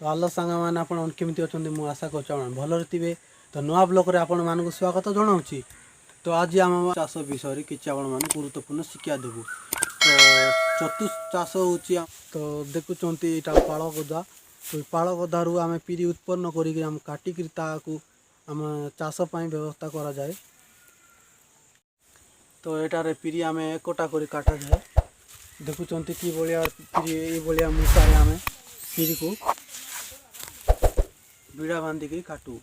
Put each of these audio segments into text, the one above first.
तो आलो सांग मैंने आपमती अच्छा मुझे आशा कर भलरे थे। तो नुआ ब्लॉक आपण मानक स्वागत जनाऊँगी। तो आज आम चाष विषय कि गुरुत्वपूर्ण शिक्षा देवु। तो चतुष चाष हो तो देखुं यहाँ पाड़ गदा। तो पाड़ गदारू आम पीरी उत्पन्न करें काटिक आम चाषपाई व्यवस्था करा जाए। तो यहाँ पीरी आम एकटा कर काटा जाए। देखुं कि भाया पीरी ये मूसारे आम पीरी को बीड़ा बांधिक काटू।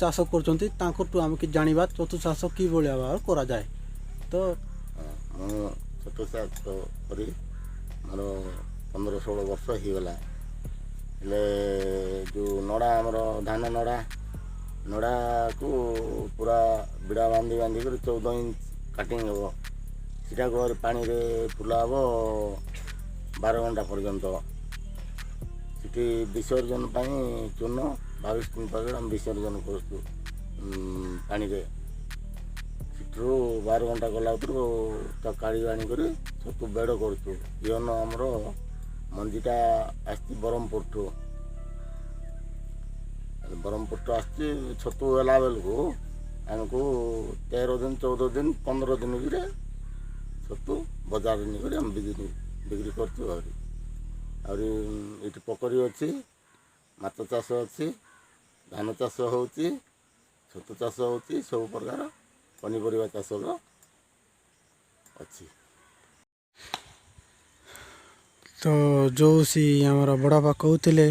चाष कर आम कि जाना चतुर्थ चाष कि भाव करा जाए। तो चतुर्थ चाष कर मोर 15-16 वर्ष हो गला। जो नड़ा आमर धान नड़ा नड़ा को पूरा बिड़ा बांधी बांधिक 14 इंच काटिंग हम सीटा पानी रे फुला हम 12 घंटा पर्यंत सीटी विसर्जन चूर्ण 22 दिन पैकेट आम विसर्जन करूँ पानी रे। सीटू 12 घंटा गला काढ़ी आनिक छतु बेड़ करूँ। बिहन आमर मंजीटा आसी ब्रह्मपुर आसी छतु है बेलू आमको 13 दिन 14 दिन 15 दिन भी छतु बजार नहीं आम बिक्री कर। पोखरी अच्छी माछ चाष अच्छी धान चाष हो छतु चाष हो सब प्रकार पनीपरिया चाष अच्छी। तो जो सी आमर बड़ापा कहते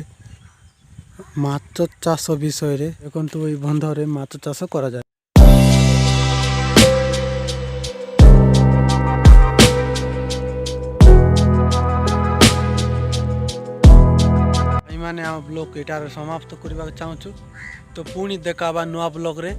माछ चाष विषय रे देखु ये बंधरे माछ चाष करा जाए। माने आम ब्लॉग एटार समाप्त करने चाहूँ। तो पुणी देखा नुआ ब्लॉग रे।